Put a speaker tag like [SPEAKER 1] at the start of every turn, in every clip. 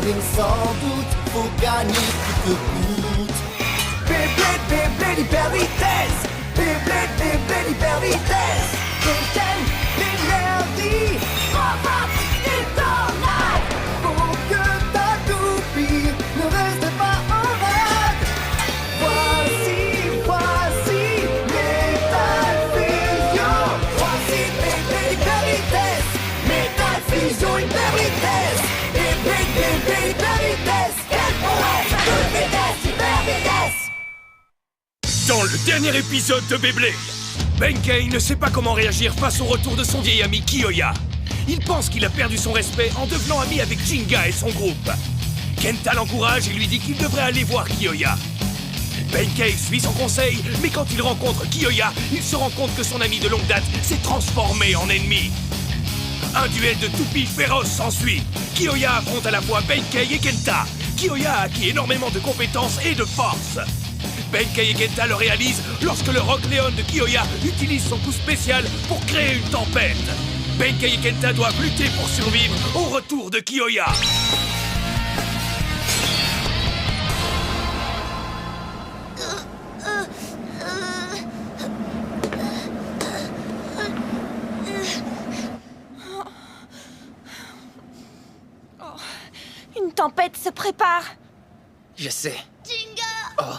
[SPEAKER 1] Ring sans doute, faut gagner coûte que coûte. Beyblade, Beyblade, hyper vitesse. Beyblade, Beyblade, hyper vitesse. Beyblade, l'énergie. Frappe, détonate. Pour que ta toupie ne reste pas en rade. Voici Metal Fusion. Voici Beyblade, hyper vitesse. Metal Fusion, hyper vitesse. Beyblade, Beyblade, hyper vitesse. Quelle prouesse, toute vitesse, hyper vitesse.
[SPEAKER 2] Dans le dernier épisode de Beyblade, Benkei ne sait pas comment réagir face au retour de son vieil ami Kiyoya. Il pense qu'il a perdu son respect en devenant ami avec Jinga et son groupe. Kenta l'encourage et lui dit qu'il devrait aller voir Kiyoya. Benkei suit son conseil, mais quand il rencontre Kiyoya, il se rend compte que son ami de longue date s'est transformé en ennemi. Un duel de toupies féroces s'ensuit. Kiyoya affronte à la fois Benkei et Kenta. Kiyoya a acquis énormément de compétences et de force. Benkei et Kenta le réalisent lorsque le Rock Leon de Kiyoya utilise son coup spécial pour créer une tempête. Benkei et Kenta doivent lutter pour survivre au retour de Kiyoya.
[SPEAKER 3] Une tempête se prépare.
[SPEAKER 4] Je sais.
[SPEAKER 3] Jinga!
[SPEAKER 4] Oh.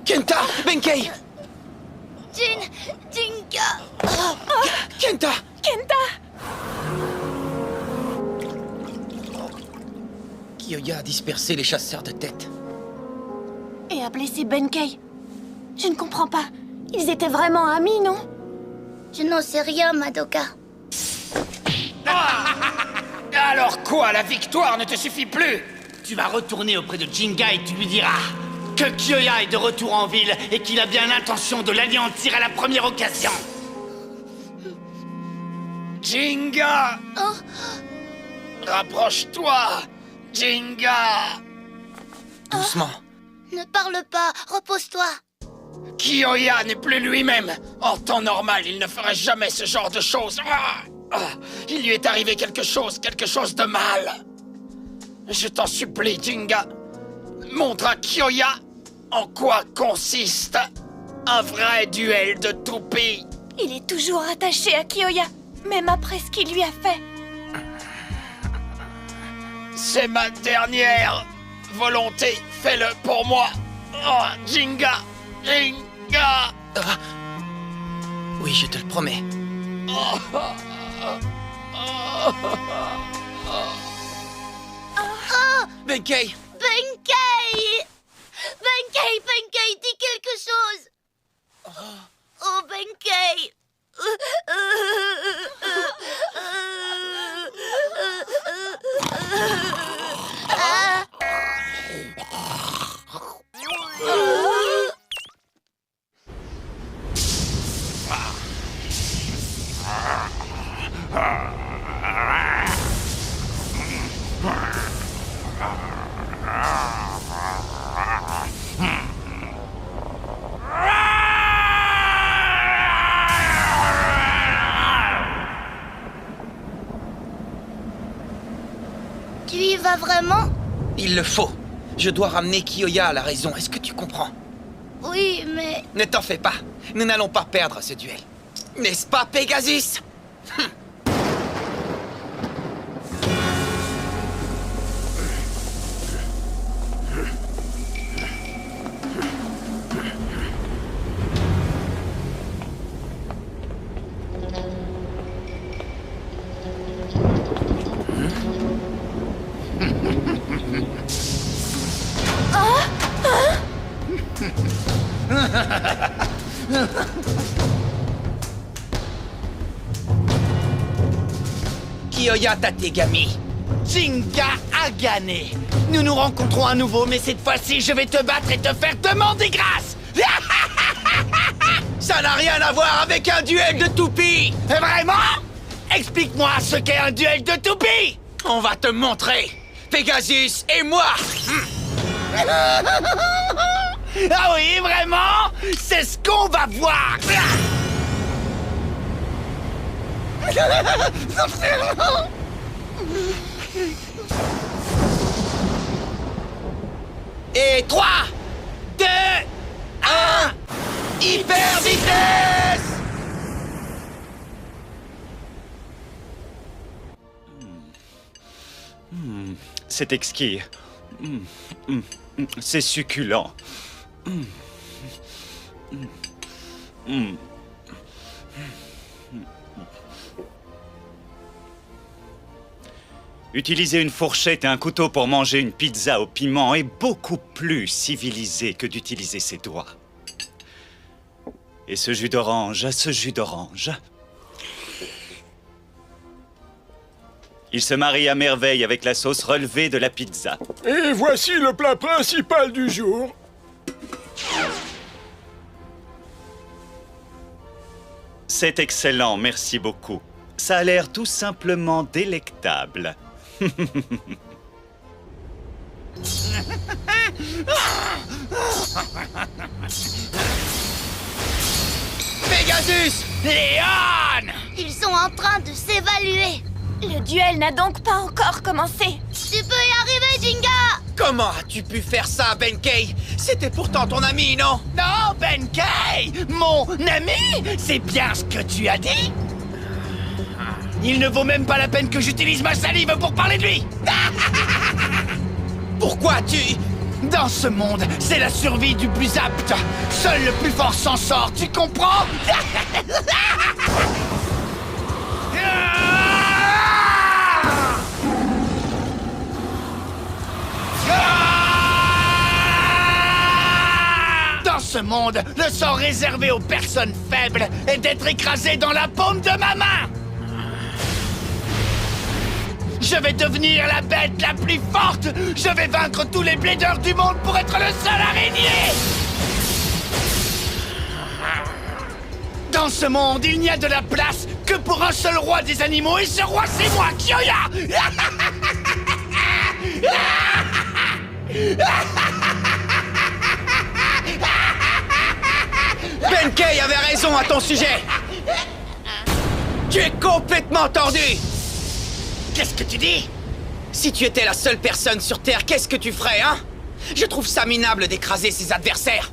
[SPEAKER 4] Kenta! Benkei!
[SPEAKER 3] Jinga!
[SPEAKER 4] Kenta!
[SPEAKER 3] Kenta!
[SPEAKER 4] Kiyoya a dispersé les chasseurs de tête.
[SPEAKER 3] Et a blessé Benkei. Je ne comprends pas. Ils étaient vraiment amis, non?
[SPEAKER 5] Je n'en sais rien, Madoka.
[SPEAKER 6] Alors quoi, la victoire ne te suffit plus? Tu vas retourner auprès de Jinga et tu lui diras que Kiyoya est de retour en ville et qu'il a bien l'intention de l'anéantir à la première occasion. Jinga!
[SPEAKER 5] Oh.
[SPEAKER 6] Rapproche-toi, Jinga!
[SPEAKER 4] Doucement.
[SPEAKER 5] Ne parle pas, repose-toi.
[SPEAKER 6] Kiyoya n'est plus lui-même. En temps normal, il ne ferait jamais ce genre de choses. Il lui est arrivé quelque chose de mal. Je t'en supplie, Jinga. Montre à Kiyoya en quoi consiste un vrai duel de toupies.
[SPEAKER 3] Il est toujours attaché à Kiyoya, même après ce qu'il lui a fait.
[SPEAKER 6] C'est ma dernière volonté. Fais-le pour moi. Oh, Jinga. Jinga.
[SPEAKER 4] Oui, je te le promets. Benkei!
[SPEAKER 5] Benkei! Benkei, dis quelque chose. Oh, Benkei. Tu y vas vraiment?
[SPEAKER 4] Il le faut. Je dois ramener Kiyoya à la raison. Est-ce que tu comprends?
[SPEAKER 5] Oui, mais...
[SPEAKER 4] Ne t'en fais pas. Nous n'allons pas perdre ce duel. N'est-ce pas, Pegasus? Kiyoya Tategami.
[SPEAKER 6] Jinga a gagné. Nous nous rencontrons à nouveau, mais cette fois-ci, je vais te battre et te faire demander grâce.
[SPEAKER 4] Ça n'a rien à voir avec un duel de toupies.
[SPEAKER 6] Vraiment? Explique-moi ce qu'est un duel de toupies.
[SPEAKER 4] On va te montrer. Pegasus et moi.
[SPEAKER 6] Ah oui, vraiment? C'est ce qu'on va voir.
[SPEAKER 4] Et 3, 2, 1, hyper vitesse!
[SPEAKER 7] C'est exquis. C'est succulent. Utiliser une fourchette et un couteau pour manger une pizza au piment est beaucoup plus civilisé que d'utiliser ses doigts. Et ce jus d'orange, il se marie à merveille avec la sauce relevée de la pizza.
[SPEAKER 8] Et voici le plat principal du jour.
[SPEAKER 7] C'est excellent, merci beaucoup. Ça a l'air tout simplement délectable.
[SPEAKER 4] Pegasus!
[SPEAKER 6] Léon!
[SPEAKER 5] Ils sont en train de s'évaluer.
[SPEAKER 3] Le duel n'a donc pas encore commencé.
[SPEAKER 5] Tu peux y arriver, Jinga!
[SPEAKER 4] Comment as-tu pu faire ça, Benkei? C'était pourtant ton ami, non?
[SPEAKER 6] Non, Benkei! Mon ami! C'est bien ce que tu as dit? Il ne vaut même pas la peine que j'utilise ma salive pour parler de lui!
[SPEAKER 4] Pourquoi tu...
[SPEAKER 6] Dans ce monde, c'est la survie du plus apte. Seul le plus fort s'en sort, tu comprends? Dans ce monde, le sort réservé aux personnes faibles est d'être écrasé dans la paume de ma main. Je vais devenir la bête la plus forte. Je vais vaincre tous les blédeurs du monde pour être le seul à régner. Dans ce monde, il n'y a de la place que pour un seul roi des animaux, et ce roi, c'est moi, Kyoya.
[SPEAKER 4] Benkei avait raison à ton sujet. Tu es complètement tordu.
[SPEAKER 6] Qu'est-ce que tu dis?
[SPEAKER 4] Si tu étais la seule personne sur Terre, qu'est-ce que tu ferais, hein? Je trouve ça minable d'écraser ses adversaires.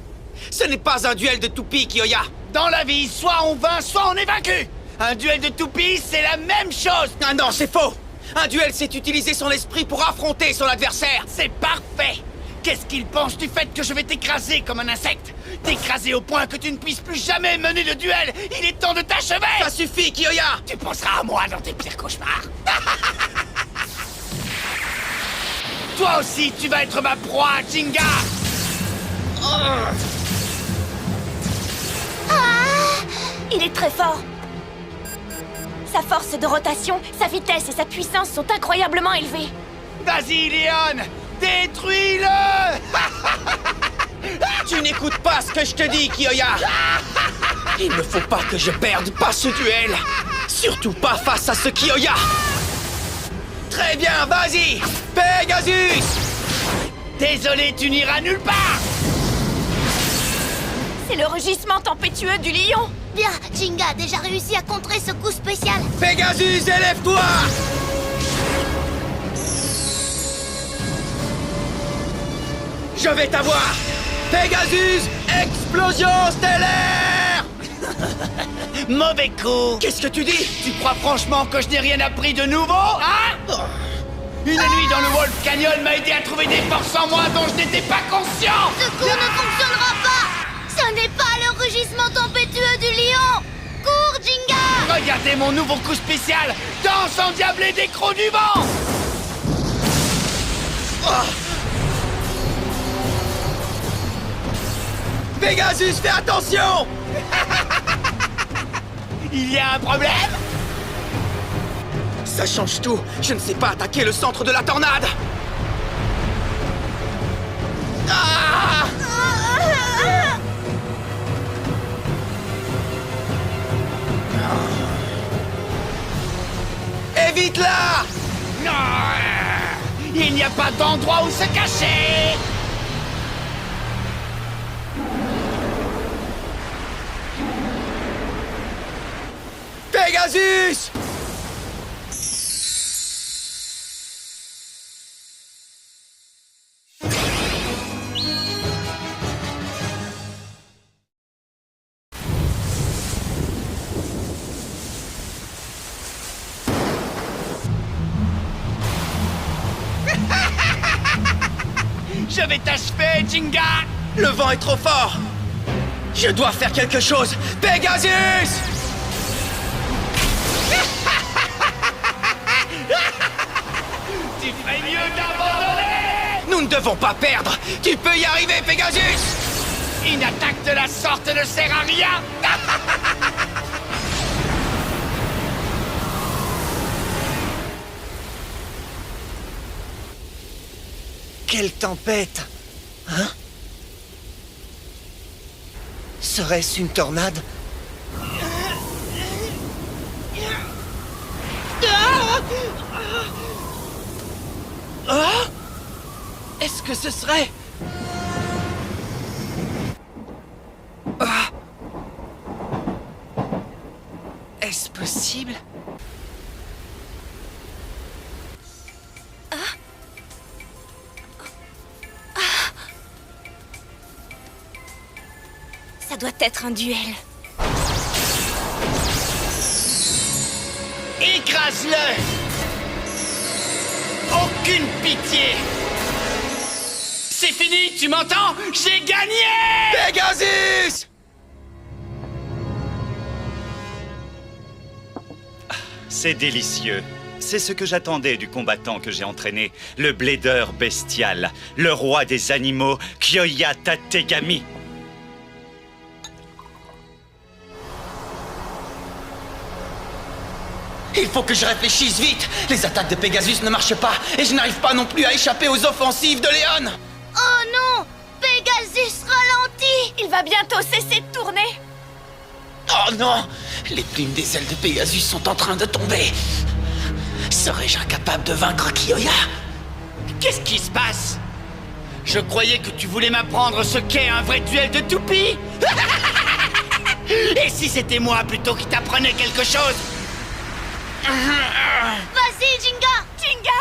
[SPEAKER 4] Ce n'est pas un duel de toupies, Kyoya.
[SPEAKER 6] Dans la vie, soit on vainc, soit on est vaincu. Un duel de toupies, c'est la même chose.
[SPEAKER 4] Ah non, c'est faux. Un duel, c'est utiliser son esprit pour affronter son adversaire.
[SPEAKER 6] C'est parfait. Qu'est-ce qu'il pense du fait que je vais t'écraser comme un insecte? T'écraser au point que tu ne puisses plus jamais mener de duel. Il est temps de t'achever.
[SPEAKER 4] Ça suffit, Kyoya.
[SPEAKER 6] Tu penseras à moi dans tes pires cauchemars. Toi aussi, tu vas être ma proie, Jinga.
[SPEAKER 3] Il est très fort. Sa force de rotation, sa vitesse et sa puissance sont incroyablement élevées.
[SPEAKER 6] Vas-y, Léon. Détruis-le.
[SPEAKER 4] Tu n'écoutes pas ce que je te dis, Kyoya. Il ne faut pas que je perde pas ce duel. Surtout pas face à ce Kyoya. Très bien, vas-y, Pegasus.
[SPEAKER 6] Désolé, tu n'iras nulle part.
[SPEAKER 3] C'est le rugissement tempétueux du lion.
[SPEAKER 5] Bien, Jinga a déjà réussi à contrer ce coup spécial.
[SPEAKER 4] Pegasus, élève-toi. Je vais t'avoir. Pegasus, explosion stellaire.
[SPEAKER 6] Mauvais coup.
[SPEAKER 4] Qu'est-ce que tu dis?
[SPEAKER 6] Tu crois franchement que je n'ai rien appris de nouveau, hein? Une nuit dans le Wolf Canyon m'a aidé à trouver des forces en moi dont je n'étais pas conscient.
[SPEAKER 5] Ce coup ne fonctionnera pas. Ce n'est pas le rugissement tempétueux du lion. Cours, Jinga.
[SPEAKER 6] Regardez mon nouveau coup spécial. Danse endiablée des crocs du vent.
[SPEAKER 4] Pegasus, fais attention.
[SPEAKER 6] Il y a un problème?
[SPEAKER 4] Ça change tout. Je ne sais pas attaquer le centre de la tornade. Ah! Évite-la!
[SPEAKER 6] Non! Il n'y a pas d'endroit où se cacher!
[SPEAKER 4] Pegasus! Je vais t'achever, Jinga! Le vent est trop fort! Je dois faire quelque chose! Pegasus! Tu ferais mieux d'abandonner! Nous ne devons pas perdre! Tu peux y arriver, Pegasus!
[SPEAKER 6] Une attaque de la sorte ne sert à rien.
[SPEAKER 1] Quelle tempête! Hein? Serait-ce une tornade?
[SPEAKER 4] Ah! Est-ce que ce serait... Ah! Est-ce possible?
[SPEAKER 3] Ça doit être un duel.
[SPEAKER 4] Écrase-le! Aucune pitié! C'est fini, tu m'entends? J'ai gagné! Pegasus!
[SPEAKER 7] C'est délicieux. C'est ce que j'attendais du combattant que j'ai entraîné, le blédeur bestial, le roi des animaux, Kyoya Tategami.
[SPEAKER 4] Il faut que je réfléchisse vite! Les attaques de Pegasus ne marchent pas, et je n'arrive pas non plus à échapper aux offensives de Léon!
[SPEAKER 5] Oh non! Pegasus ralentit!
[SPEAKER 3] Il va bientôt cesser de tourner.
[SPEAKER 4] Oh non! Les plumes des ailes de Pegasus sont en train de tomber! Serais-je incapable de vaincre Kyoya? Qu'est-ce qui se passe? Je croyais que tu voulais m'apprendre ce qu'est un vrai duel de toupie! Et si c'était moi plutôt qui t'apprenais quelque chose?
[SPEAKER 5] Vas-y, Jinga!
[SPEAKER 3] Jinga!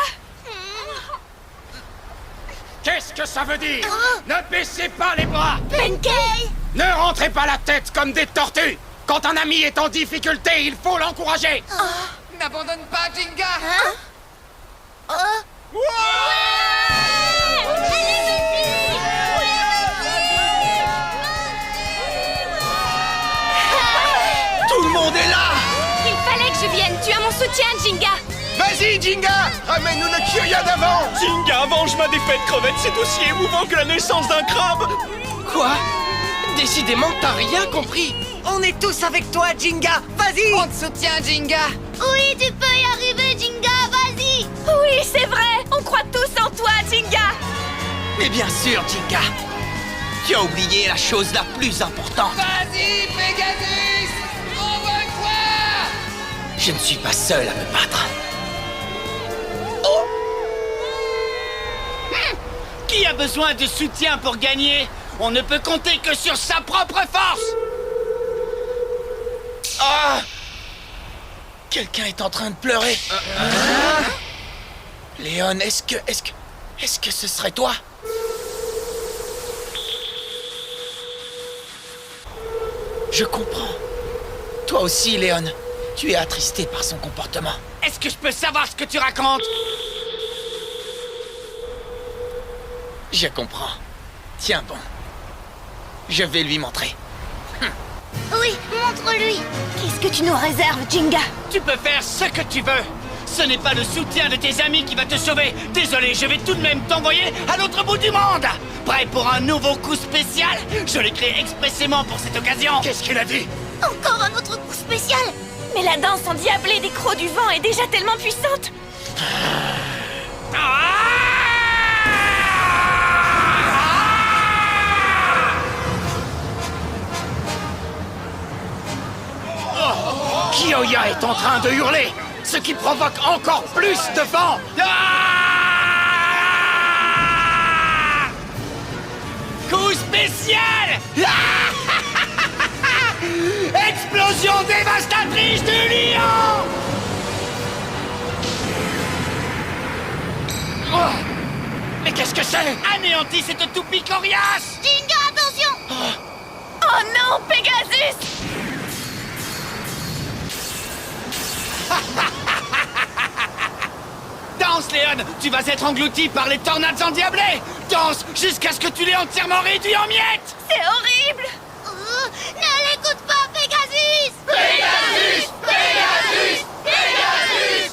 [SPEAKER 6] Qu'est-ce que ça veut dire? Ne baissez pas les bras.
[SPEAKER 5] Benkei!
[SPEAKER 6] Ne rentrez pas la tête comme des tortues. Quand un ami est en difficulté, il faut l'encourager.
[SPEAKER 9] N'abandonne pas, Jinga!
[SPEAKER 4] Tout le monde est là!
[SPEAKER 3] Il fallait que je vienne. Tu as mon soutien, Jinga.
[SPEAKER 8] Vas-y, Jinga! Ramène-nous le Kyoya d'avant!
[SPEAKER 2] Jinga, venge ma défaite, crevette, c'est aussi émouvant que la naissance d'un crabe.
[SPEAKER 4] Quoi? Décidément, t'as rien compris!
[SPEAKER 1] On est tous avec toi, Jinga! Vas-y!
[SPEAKER 9] On te soutient, Jinga!
[SPEAKER 5] Oui, tu peux y arriver, Jinga! Vas-y!
[SPEAKER 3] Oui, c'est vrai. On croit tous en toi, Jinga.
[SPEAKER 4] Mais bien sûr, Jinga! Tu as oublié la chose la plus importante!
[SPEAKER 9] Vas-y, Pegasus! Envoie-toi!
[SPEAKER 4] Je ne suis pas seul à me battre. Qui a besoin de soutien pour gagner? On ne peut compter que sur sa propre force! Ah! Quelqu'un est en train de pleurer. Léon, est-ce que ce serait toi? Je comprends. Toi aussi, Léon. Tu es attristé par son comportement. Est-ce que je peux savoir ce que tu racontes? Je comprends. Tiens bon. Je vais lui montrer.
[SPEAKER 5] Oui, montre-lui!
[SPEAKER 3] Qu'est-ce que tu nous réserves, Jinga?
[SPEAKER 4] Tu peux faire ce que tu veux. Ce n'est pas le soutien de tes amis qui va te sauver. Désolé, je vais tout de même t'envoyer à l'autre bout du monde. Prêt pour un nouveau coup spécial? Je l'ai créé expressément pour cette occasion.
[SPEAKER 6] Qu'est-ce qu'il a dit?
[SPEAKER 5] Encore un autre coup spécial!
[SPEAKER 3] Mais la danse endiablée des crocs du vent est déjà tellement puissante.
[SPEAKER 6] Kyoya est en train de hurler, ce qui provoque encore plus de vent.
[SPEAKER 4] Coup spécial. Explosion dévastatrice du lion.
[SPEAKER 6] Oh, mais qu'est-ce que c'est?
[SPEAKER 4] Anéantis cette toupie coriace.
[SPEAKER 5] Jinga, attention!
[SPEAKER 3] Oh non, Pegasus!
[SPEAKER 4] Danse, Léon.
[SPEAKER 6] Leon, tu vas être englouti par les tornades endiablées. Danse jusqu'à ce que tu l'aies entièrement réduit en miettes.
[SPEAKER 3] C'est horrible!
[SPEAKER 5] Ne l'écoute pas, Pegasus!
[SPEAKER 9] Pegasus! Pegasus! Pegasus!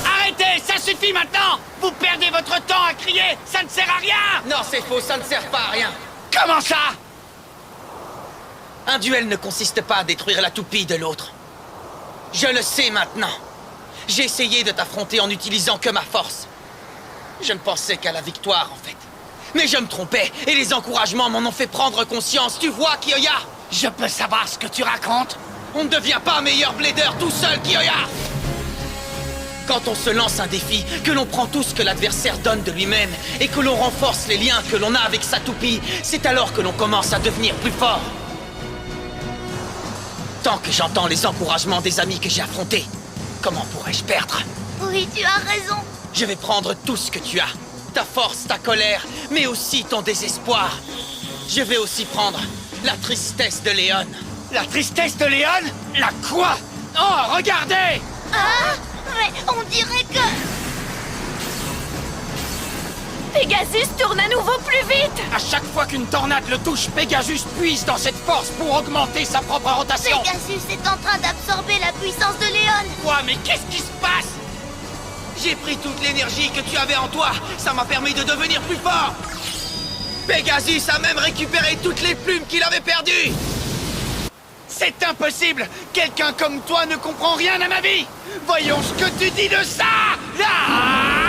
[SPEAKER 6] Arrêtez, ça suffit maintenant. Vous perdez votre temps à crier, ça ne sert à rien.
[SPEAKER 4] Non, c'est faux, ça ne sert pas à rien.
[SPEAKER 6] Comment ça?
[SPEAKER 4] Un duel ne consiste pas à détruire la toupie de l'autre. Je le sais maintenant. J'ai essayé de t'affronter en n'utilisant que ma force. Je ne pensais qu'à la victoire, en fait. Mais je me trompais, et les encouragements m'en ont fait prendre conscience. Tu vois, Kiyoya?
[SPEAKER 6] Je peux savoir ce que tu racontes?
[SPEAKER 4] On ne devient pas meilleur blader tout seul, Kiyoya! Quand on se lance un défi, que l'on prend tout ce que l'adversaire donne de lui-même, et que l'on renforce les liens que l'on a avec sa toupie, c'est alors que l'on commence à devenir plus fort. Tant que j'entends les encouragements des amis que j'ai affrontés, comment pourrais-je perdre?
[SPEAKER 5] Oui, tu as raison.
[SPEAKER 4] Je vais prendre tout ce que tu as. Ta force, ta colère, mais aussi ton désespoir. Je vais aussi prendre la tristesse de Léon.
[SPEAKER 6] La tristesse de Léon? La quoi? Oh, regardez!
[SPEAKER 5] Ah, mais on dirait que...
[SPEAKER 3] Pégasus tourne à nouveau plus vite!
[SPEAKER 6] À chaque fois qu'une tornade le touche, Pegasus puise dans cette force pour augmenter sa propre rotation.
[SPEAKER 5] Pegasus est en train d'absorber la puissance de Léon.
[SPEAKER 6] Quoi? Mais qu'est-ce qui se passe?
[SPEAKER 4] J'ai pris toute l'énergie que tu avais en toi. Ça m'a permis de devenir plus fort. Pegasus a même récupéré toutes les plumes qu'il avait perdues.
[SPEAKER 6] C'est impossible! Quelqu'un comme toi ne comprend rien à ma vie! Voyons ce que tu dis de ça! Ah!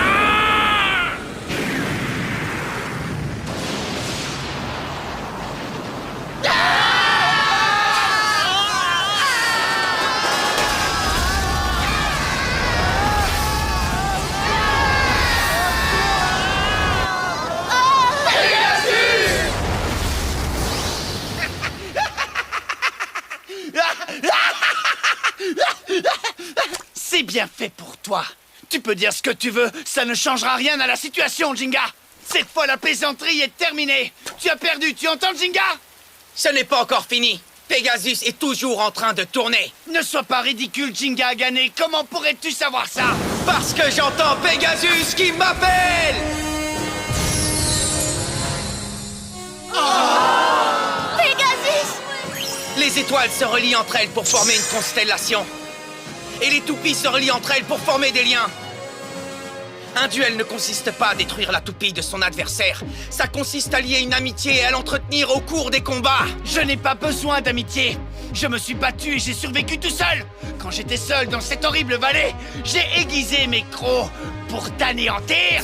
[SPEAKER 6] C'est bien fait pour toi. Tu peux dire ce que tu veux, ça ne changera rien à la situation, Jinga. Cette fois, la plaisanterie est terminée. Tu as perdu, tu entends, Jinga?
[SPEAKER 4] Ce n'est pas encore fini. Pegasus est toujours en train de tourner.
[SPEAKER 6] Ne sois pas ridicule, Jinga a gagné. Comment pourrais-tu savoir ça?
[SPEAKER 4] Parce que j'entends Pegasus qui m'appelle.
[SPEAKER 5] Pegasus!
[SPEAKER 4] Les étoiles se relient entre elles pour former une constellation. Et les toupies se relient entre elles pour former des liens. Un duel ne consiste pas à détruire la toupie de son adversaire. Ça consiste à lier une amitié et à l'entretenir au cours des combats.
[SPEAKER 6] Je n'ai pas besoin d'amitié. Je me suis battu et j'ai survécu tout seul. Quand j'étais seul dans cette horrible vallée, j'ai aiguisé mes crocs pour t'anéantir.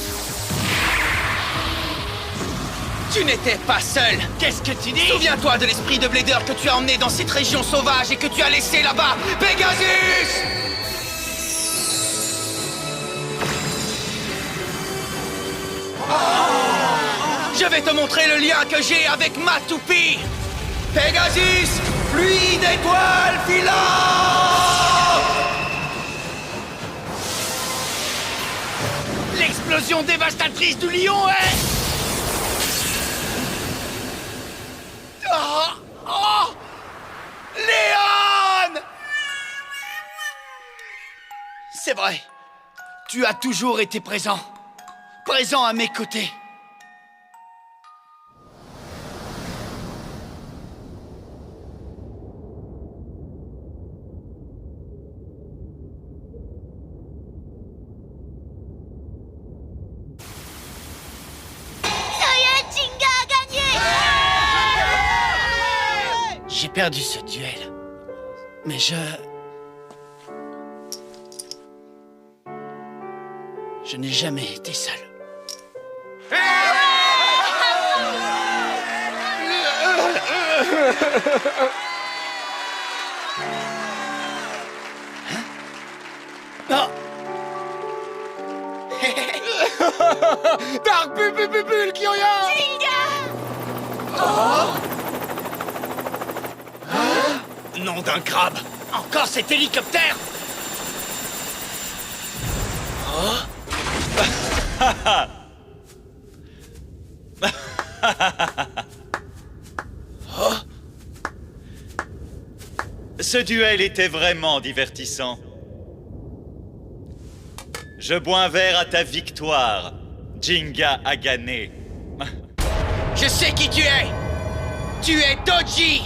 [SPEAKER 4] Tu n'étais pas seul.
[SPEAKER 6] Qu'est-ce que tu dis?
[SPEAKER 4] Souviens-toi de l'esprit de Blader que tu as emmené dans cette région sauvage et que tu as laissé là-bas. Pegasus! Je vais te montrer le lien que j'ai avec ma toupie. Pegasus, pluie d'étoiles filantes.
[SPEAKER 6] L'explosion dévastatrice du lion est... Oh! Oh! Léon! C'est vrai. Tu as toujours été présent. Présent à mes côtés. J'ai perdu ce duel. Mais je n'ai jamais été seul. Hein?
[SPEAKER 8] Dark Bulle Kiyoya!
[SPEAKER 6] Nom d'un crabe! Encore cet hélicoptère!
[SPEAKER 7] Ce duel était vraiment divertissant. Je bois un verre à ta victoire, Jinga a gagné.
[SPEAKER 4] Je sais qui tu es! Tu es Doji!